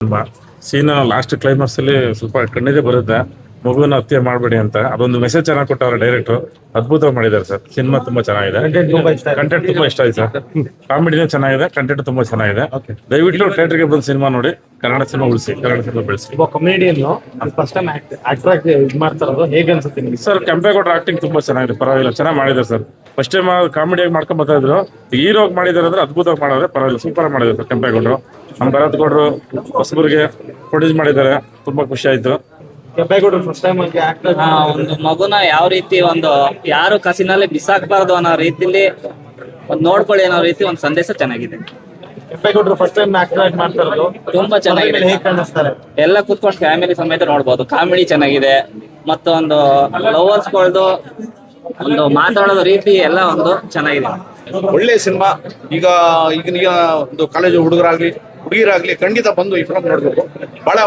ತುಂಬಾ scene last climax ಅಲ್ಲಿ ಸ್ವಲ್ಪ ಕಣ್ಣಿಗೆ ಬರುತ್ತೆ, ಮಗುವನ್ನ ಹತ್ಯೆ ಮಾಡಬೇಡಿ ಅಂತ. ಅದೊಂದು ಮೆಸೇಜ್ ಚೆನ್ನಾಗಿ ಕೊಟ್ಟವ್ರೆ ಡೈರೆಕ್ಟರ್, ಅದ್ಭುತವಾಗಿ ಮಾಡಿದ್ದಾರೆ ಸರ್. ಸಿನಿಮಾ ತುಂಬಾ ಚೆನ್ನಾಗಿದೆ, ಕಂಟೆಂಟ್ ತುಂಬಾ ಇಷ್ಟ ಆಯ್ತು ಸರ್. ಕಾಮಿಡಿನೂ ಚೆನ್ನಾಗಿದೆ, ಕಂಟೆಂಟ್ ತುಂಬಾ ಚೆನ್ನಾಗಿದೆ. ದಯವಿಟ್ಟು ಥಿಯೇಟರ್ಗೆ ಬಂದು ಸಿನಿಮಾ ನೋಡಿ, ಕನ್ನಡ ಸಿನಿಮಾ ಉಳಿಸಿ, ಕನ್ನಡ ಸಿನಿಮಾ ಬೆಳೆಸಿ. ಕಾಮಿಡಿಯನ್ ಫಸ್ಟ್ ಟೈಮ್ ಆಕ್ಟರ್ ಆಗಿ ಇದು ಮಾಡ್ತಾರದು ಹೇಗೆ ಅನ್ಸುತ್ತೆ ನಿಮಗೆ? ಸರ್ ಕೆಂಪೇಗೌಡರ ಆಕ್ಟಿಂಗ್ ತುಂಬಾ ಚೆನ್ನಾಗಿದೆ, ಪರವಾಗಿಲ್ಲ, ಚೆನ್ನಾಗಿ ಮಾಡಿದ್ದಾರೆ ಸರ್. ಫಸ್ಟ್ ಟೈಮ್ ಕಾಮಿಡಿಯಾಗಿ ಮಾಡ್ಕೊಂಡ್ ಬರ್ತಾ ಇದ್ರು, ಹೀರೋ ಮಾಡಿದಾರೆ ಅಂದ್ರೆ ಅದ್ಭುತವಾಗಿ ಮಾಡಿದ್ರೆ, ಪರವಾಗಿಲ್ಲ, ಸೂಪರ್ ಮಾಡಿದ್ದಾರೆ ಸರ್. ಕೆಂಪೇಗೌಡರು ನಮ್ಮ ಭರತ್ ಗೌಡರು ಹೊಸಬರಿಗೆ ಪ್ರೊಡ್ಯೂಸ್ ಮಾಡಿದ್ದಾರೆ, ತುಂಬಾ ಖುಷಿ ಆಯ್ತು. ಕೆಂಪೇಗೌಡರು ಫಸ್ಟ್ ಟೈಮ್ ಆಗಿ ಆಕ್ಟರ್ ಒಂದು ಮಗುನ ಯಾವ ರೀತಿ ಒಂದು ಯಾರು ಕಸಿನಲ್ಲಿ ಬಿಸಾಕ್ಬಾರ್ದು ಅನ್ನೋ ರೀತಿಲಿ ಒಂದ್ ನೋಡ್ಕೊಳ್ಳಿ ಅನ್ನೋ ರೀತಿ ಒಂದು ಸಂದೇಶ ಚೆನ್ನಾಗಿದೆ. ಕೆಂಪೇಗೌಡರು ಫಸ್ಟ್ ಟೈಮ್ ಆಕ್ಟರ್ ಆಗಿ ಮಾಡ್ತಾರದು ತುಂಬಾ ಚೆನ್ನಾಗಿದೆ, ಹೇಗೆ ಕಾಣಿಸ್ತಾರೆ? ಎಲ್ಲ ಕೂತ್ಕೊಂಡು ಫ್ಯಾಮಿಲಿ ಸಮೇತ ನೋಡ್ಬೋದು. ಕಾಮಿಡಿ ಚೆನ್ನಾಗಿದೆ, ಮತ್ತೊಂದು ಲವರ್ಸ್ಗಳದು ಒಂದು ಮಾತಾಡೋದು ರೀತಿ ಎಲ್ಲ ಒಂದು ಚೆನ್ನಾಗಿದೆ. ಒಳ್ಳೆ ಸಿನಿಮಾ. ಈಗ ಈಗಿನ ಒಂದು ಕಾಲೇಜು ಹುಡುಗರಾಗ್ಲಿ ಹುಡುಗಿರಾಗ್ಲಿ ಖಂಡಿತ ಬಂದು ಈ ಫಿಲಂ ನೋಡ್ಬೇಕು. ಬಹಳ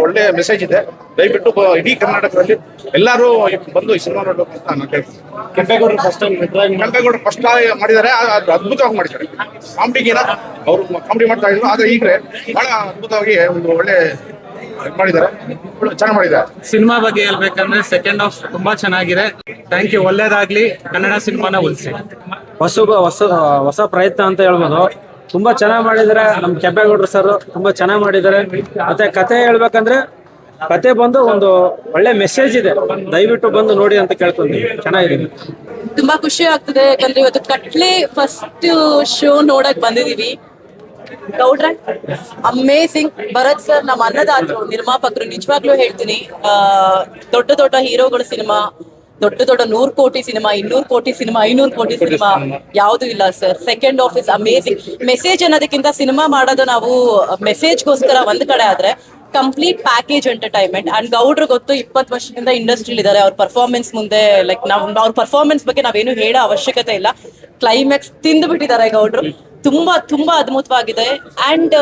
ಒಳ್ಳೆ ಮೆಸೇಜ್ ಇದೆ. ದಯವಿಟ್ಟು ಇಡೀ ಕರ್ನಾಟಕದಲ್ಲಿ ಎಲ್ಲರೂ ಬಂದು ಈ ಸಿನಿಮಾ ನೋಡ್ಬೇಕು ಅಂತ ನಾನು ಕೇಳ್ತೀನಿ. ಕೆಂಪೇಗೌಡರು ಫಸ್ಟ್ ಟೈಮ್ ಕೆಂಪೇಗೌಡರು ಫಸ್ಟ್ ಮಾಡಿದ್ದಾರೆ, ಅದ್ಭುತವಾಗಿ ಮಾಡಿದ್ದಾರೆ. ಕಾಮಿಡಿಗಿನ ಅವರು ಕಾಮಿಡಿ ಮಾಡ್ತಾ ಇದ್ರು, ಆದ್ರೆ ಈಗ ಬಹಳ ಅದ್ಭುತವಾಗಿ ಒಂದು ಒಳ್ಳೆ ಮಾಡಿದ್ದಾರೆ, ಚೆನ್ನಾಗಿ ಮಾಡಿದ್ದಾರೆ. ಸಿನಿಮಾ ಬಗ್ಗೆ ಹೇಳ್ಬೇಕಂದ್ರೆ ಸೆಕೆಂಡ್ ಹಾಫ್ ತುಂಬಾ ಚೆನ್ನಾಗಿದೆ. ಥ್ಯಾಂಕ್ ಯು, ಒಳ್ಳೇದಾಗ್ಲಿ, ಕನ್ನಡ ಸಿನಿಮಾನ ಉಳಿಸಿ. ಹೊಸ ಪ್ರಯತ್ನ ಅಂತ ಹೇಳ್ಬೋದು. ತುಂಬಾ ಚೆನ್ನಾಗಿ ಮಾಡಿದ್ದಾರೆ ನಮ್ಮ ಕೆಂಪೇಗೌಡರು ಸರ್, ತುಂಬಾ ಚೆನ್ನಾಗಿ ಮಾಡಿದ್ದಾರೆ. ಮತ್ತೆ ಕತೆ ಹೇಳ್ಬೇಕಂದ್ರೆ ಕತೆ ಬಂದು ಒಂದು ಒಳ್ಳೆ ಮೆಸೇಜ್ ಇದೆ, ದಯವಿಟ್ಟು ಬಂದು ನೋಡಿ ಅಂತ ಕೇಳ್ಕೊಂತೀವಿ. ಚೆನ್ನಾಗಿದೆ, ತುಂಬಾ ಖುಷಿ ಆಗ್ತದೆ. ಯಾಕಂದ್ರೆ ಇವತ್ತು ಕಟ್ಲೆ ಫಸ್ಟ್ ಶೋ ನೋಡಕ್ ಬಂದಿದೀವಿ. ಗೌಡ್ರ ಅಮೇಸಿಂಗ್. ಭರತ್ ಸರ್ ನಮ್ಮ ಅನ್ನದಾತರು, ನಿರ್ಮಾಪಕರು. ನಿಜವಾಗ್ಲೂ ಹೇಳ್ತೀನಿ, ದೊಡ್ಡ ದೊಡ್ಡ ಹೀರೋಗಳ ಸಿನಿಮಾ, ದೊಡ್ಡ ದೊಡ್ಡ 100 ಕೋಟಿ ಸಿನಿಮಾ, 200 ಕೋಟಿ ಸಿನಿಮಾ, 500 ಕೋಟಿ ಸಿನಿಮಾ ಯಾವ್ದು ಇಲ್ಲ sir. Second half is amazing. Message ಅನ್ನೋದಕ್ಕಿಂತ ಸಿನಿಮಾ ಮಾಡೋದು ನಾವು ಮೆಸೇಜ್ಗೋಸ್ಕರ ಒಂದ್ ಕಡೆ ಆದ್ರೆ, ಕಂಪ್ಲೀಟ್ ಪ್ಯಾಕೇಜ್ ಎಂಟರ್ಟೈನ್ಮೆಂಟ್. ಅಂಡ್ ಗೌಡ್ರು ಗೊತ್ತು, 20 ವರ್ಷದಿಂದ ಇಂಡಸ್ಟ್ರಿಲಿ ಇದ್ದಾರೆ. ಅವ್ರ ಪರ್ಫಾರ್ಮೆನ್ಸ್ ಮುಂದೆ ಲೈಕ್ ನಾವು ಅವ್ರ ಪರ್ಫಾರ್ಮೆನ್ಸ್ ಬಗ್ಗೆ ನಾವೇನು ಹೇಳೋ ಅವಶ್ಯಕತೆ ಇಲ್ಲ. ಕ್ಲೈಮ್ಯಾಕ್ಸ್ ತಿಂದು ಬಿಟ್ಟಿದ್ದಾರೆ ಗೌಡ್ರು. ತುಂಬಾ ತುಂಬಾ ಅದ್ಭುತವಾಗಿದೆ. ಅಂಡ್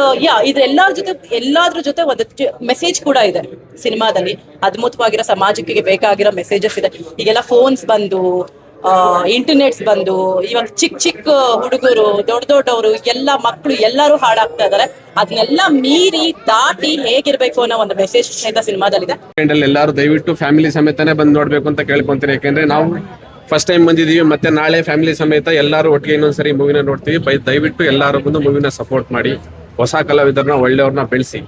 ಎಲ್ಲಾದ್ರ ಜೊತೆ ಒಂದು ಮೆಸೇಜ್ ಕೂಡ ಇದೆ ಸಿನಿಮಾದಲ್ಲಿ. ಅದ್ಭುತವಾಗಿರೋ ಸಮಾಜಕ್ಕೆ ಬೇಕಾಗಿರೋ ಮೆಸೇಜಸ್ ಇದೆ. ಈಗೆಲ್ಲ ಫೋನ್ಸ್ ಬಂದು, ಇಂಟರ್ನೆಟ್ಸ್ ಬಂದು, ಇವಾಗ ಚಿಕ್ಕ ಹುಡುಗರು, ದೊಡ್ಡವರು, ಎಲ್ಲ ಮಕ್ಕಳು ಎಲ್ಲರೂ ಹಾಳಾಗ್ತಾ ಇದಾರೆ. ಅದನ್ನೆಲ್ಲ ಮೀರಿ ದಾಟಿ ಹೇಗಿರ್ಬೇಕು ಅನ್ನೋ ಒಂದು ಮೆಸೇಜ್ ಸಹಿತ ಸಿನಿಮಾದಲ್ಲಿದೆ. ಎಲ್ಲರೂ ದಯವಿಟ್ಟು ಫ್ಯಾಮಿಲಿ ಸಮೇತನೇ ಬಂದು ನೋಡ್ಬೇಕು ಅಂತ ಕೇಳ್ಕೊಂತೀನಿ. ಯಾಕೆಂದ್ರೆ ನಾವು ಫಸ್ಟ್ ಟೈಮ್ ಬಂದಿದೀವಿ, ಮತ್ತೆ ನಾಳೆ ಫ್ಯಾಮಿಲಿ ಸಮೇತ ಎಲ್ಲರೂ ಒಟ್ಟಿಗೆ ಇನ್ನೊಂದ್ಸರಿ ಮೂವಿನ ನೋಡ್ತೀವಿ. ದಯವಿಟ್ಟು ಎಲ್ಲರೂ ಬಂದು ಮೂವಿನ ಸಪೋರ್ಟ್ ಮಾಡಿ, ಹೊಸ ಕಲಾವಿದರನ್ನ ಒಳ್ಳೆಯವ್ರನ್ನ ಬೆಳೆಸಿ.